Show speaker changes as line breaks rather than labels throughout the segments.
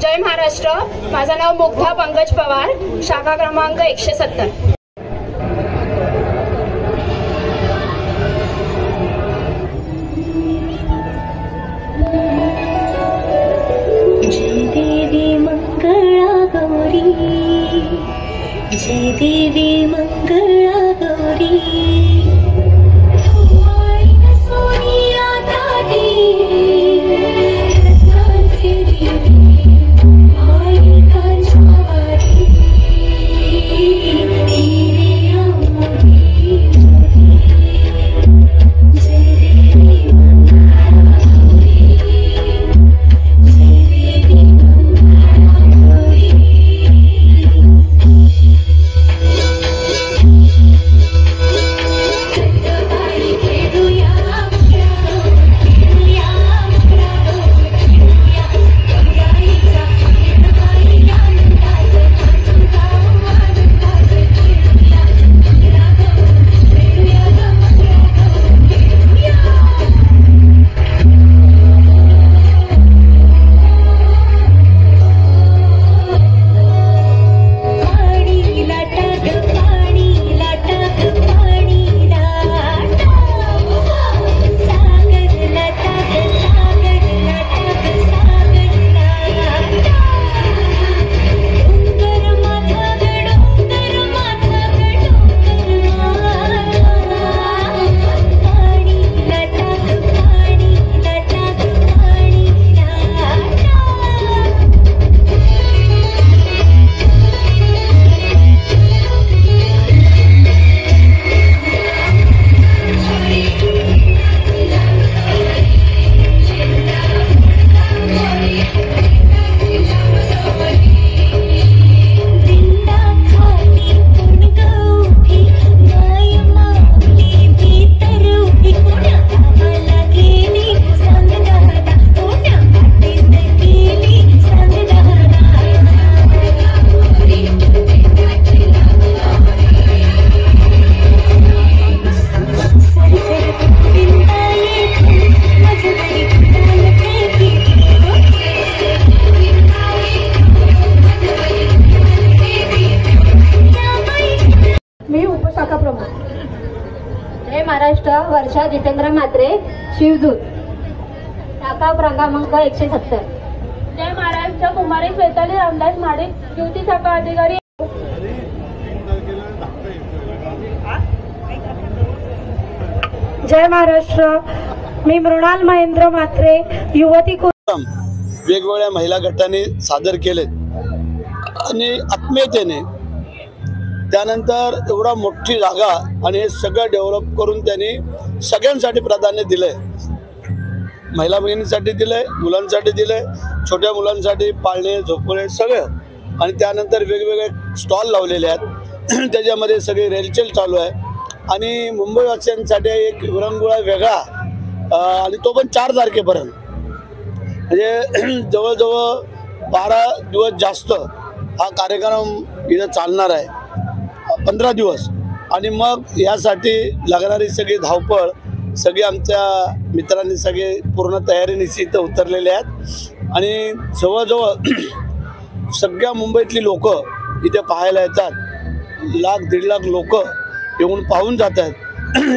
जय महाराष्ट्र। माझं नाव मुग्धा पंकज पवार, शाखा क्रमांक 170।
जय देवी मंगला गौरी, जय देवी मंगला गौरी।
जय महाराष्ट्र। वर्षा जितेंद्र म्हात्रे, शिवदूत, शाखा क्रमांक 170।
जय महाराष्ट्र। कुमारी चैताली रामदास माडिक, युवती शाखा अधिकारी।
जय महाराष्ट्र। मी मृणाल महेंद्र म्हात्रे, युवती।
वेगवेगळ्या महिला गटांनी सादर केलेत आणि आत्मीयतेने त्यानंतर एवढा मोठी जागा आणि हे सगळं डेव्हलप करून त्यांनी सगळ्यांसाठी प्राधान्य दिलंय। महिला भगिनींसाठी दिलंय, मुलांसाठी दिलंय, छोट्या मुलांसाठी पाळणे झोपणे सगळं। आणि त्यानंतर वेगवेगळे स्टॉल लावलेले आहेत, त्याच्यामध्ये सगळी रेलचेल चालू आहे। आणि मुंबईवासियांसाठी एक विरंगुळा वेगळा, आणि तो पण 4 तारखेपर्यंत, म्हणजे जवळजवळ 12 दिवस जास्त हा कार्यक्रम इथं चालणार आहे, 15 दिवस। आणि मग यासाठी लागणारी सगळी धावपळ सगळी आमच्या मित्रांनी सगळे पूर्ण तयारीनिशी इथं उतरलेले आहेत। आणि जवळजवळ सगळ्या मुंबईतली लोक इथे पाहायला येतात, 1-1.5 लाख लोक येऊन पाहून जातात।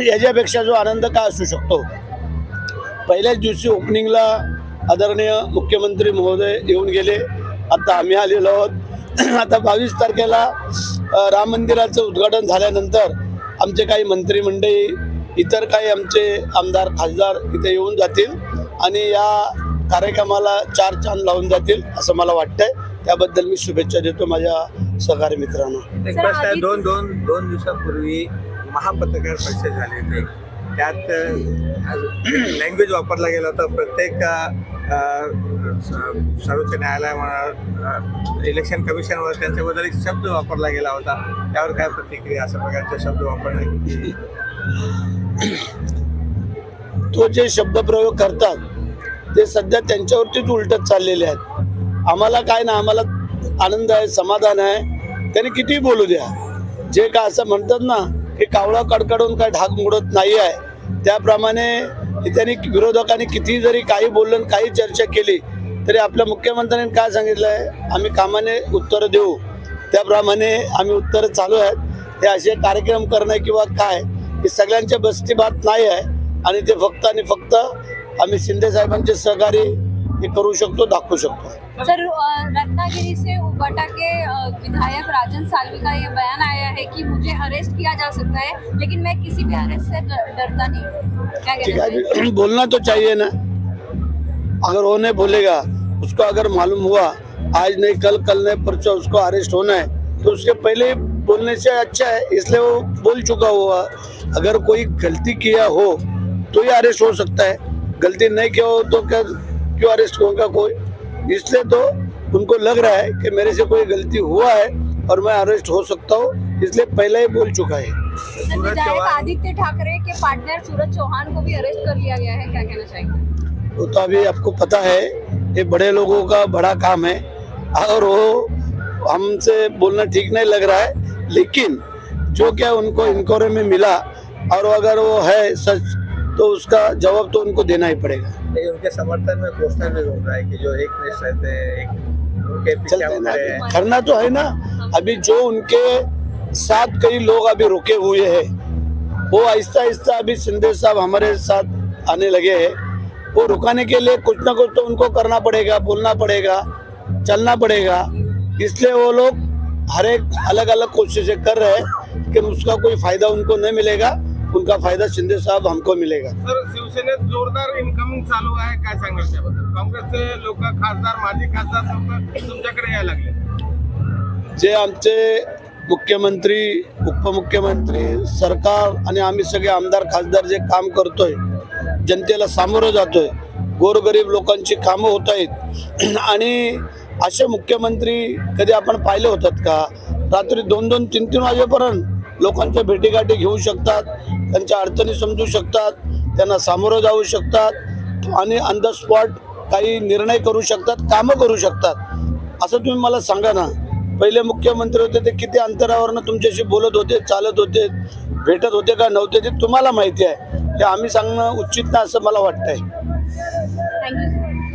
याच्यापेक्षा जो आनंद काय असू शकतो। पहिल्याच दिवशी ओपनिंगला आदरणीय मुख्यमंत्री महोदय येऊन गेले, आता आम्ही आलेलो आहोत। आता 22 तारखेला राम मंदिराचं उद्घाटन झाल्यानंतर आमचे काही मंत्रिमंडळी, इतर काही आमचे आमदार खासदार इथे येऊन जातील आणि या कार्यक्रमाला 4 चांद लावून जातील असं मला वाटतंय। त्याबद्दल मी शुभेच्छा देतो माझ्या सहकारी मित्रांना।
दोन दिवसापूर्वी महापत्रकार परिषद झाली होती, त्यात लँग्वेज वापरला गेला होता। प्रत्येक सर्वोच्च न्यायालय म्हणा, इलेक्शन कमिशनवर त्यांच्याबद्दल एक शब्द वापरला गेला होता, त्यावर काय प्रतिक्रिया? अशा प्रकारचे शब्द वापरणे,
तो जे शब्दप्रयोग करतात ते सध्या त्यांच्यावरतीच उलटत चाललेले आहेत। आम्हाला काय ना, आम्हाला आनंद आहे, समाधान आहे, त्यांनी किती बोलू द्या। जे का असं म्हणतात ना की कावळा कडकडून काय ढाक मोडत नाही आहे, त्याप्रमाणे त्यांनी विरोधकांनी किती जरी काही बोललं, काही चर्चा केली तरी आपल्या मुख्यमंत्र्यांनी काय सांगितलं आहे, आम्ही कामाने उत्तर देऊ, त्याप्रमाणे आम्ही उत्तर चालू आहेत. हे असे कार्यक्रम करणं किंवा काय हे सगळ्यांच्या बसची बात नाही आहे आणि ते फक्त आणि फक्त आम्ही शिंदे साहेबांचे सहकारी हे करू शकतो, दाखवू शकतो.
सर, रत्नागिरी से उबटा के विधायक राजन सालवी का ये बयान आया है कि मुझे अरेस्ट किया जा सकता है लेकिन मैं किसी भी अरेस्ट से डरता नहीं. क्या
ठीक
कहना चाहिए?
है, बोलना तो चाहिए ना. अगर वो नहीं बोलेगा, उसको अगर मालूम हुआ आज नहीं कल, कल नहीं परसों उसको अरेस्ट होना है, तो उसके पहले बोलने से अच्छा है, इसलिए वो बोल चुका हुआ. अगर कोई गलती किया हो तो ही अरेस्ट हो सकता है, गलती नहीं किया हो तो क्या क्यों अरेस्ट होगा कोई. इसलिए तो उनको लग रहा है कि मेरे से कोई गलती हुआ है और मैं अरेस्ट हो सकता हूँ, इसलिए पहले ही बोल चुका है.
विधायक आदित्य ठाकरे के पार्टनर सूरज चौहान को भी अरेस्ट कर लिया गया है, क्या कहना चाहिए?
वो तो अभी आपको पता है, ये बड़े लोगों का बड़ा काम है और वो हमसे बोलना ठीक नहीं लग रहा है, लेकिन जो क्या उनको इंक्वायरी में मिला और अगर वो है सच तो उसका जवाब तो उनको देना ही पड़ेगा.
लेकिन उनके समर्थन में पोस्टर भी घूम रहा है कि जो एक मिनट रहते हैं, एक उनके पीछे
चलते ना,
उतरे हैं.
करना तो है ना. अभी जो उनके साथ कई लोग अभी रुके हुए हैं, वो आहिस्ता आहिस्ता अभी शिंदे साहब हमारे साथ आने लगे हैं. वो रुकाने के लिए कुछ ना कुछ तो उनको करना पड़ेगा, बोलना पड़ेगा, चलना पड़ेगा. इसलिए वो लोग हर एक अलग अलग कोशिशें कर रहे हैं, लेकिन उसका कोई फायदा उनको नहीं मिलेगा. उनका फायदा शिंदे साहब हमको मिलेगा.
सर, शिवसेनेत जोरदार इन्कमिंग चालू आहे, काय सांगाल त्याबद्दल? काँग्रेसचे लोक, खासदार, माजी खासदार लोक तुमच्याकडे यायला लागले.
जे आमचे मुख्यमंत्री, उपमुख्यमंत्री, सरकार आणि आम्ही सगळे आमदार खासदार जे काम करतोय, जनतेला सामोरं जातोय, गोरगरीब लोकांची कामं होत आहेत आणि असे मुख्यमंत्री कधी आपण पाहिले होतात का? रात्री 2-2, 3-3 वाजेपर्यंत लोकांच्या भेटीगाठी घेऊ शकतात, त्यांच्या अडचणी समजू शकतात, त्यांना सामोरं जाऊ शकतात आणि ऑन द स्पॉट काही निर्णय करू शकतात, कामं करू शकतात. असं तुम्ही मला सांगा ना, पहिले मुख्यमंत्री होते ते किती अंतरावरनं तुमच्याशी बोलत होते, चालत होते, भेटत होते का नव्हते ते तुम्हाला माहिती आहे. हे आम्ही सांगणं उचित नाही असं मला वाटतंय.
थँक्यू.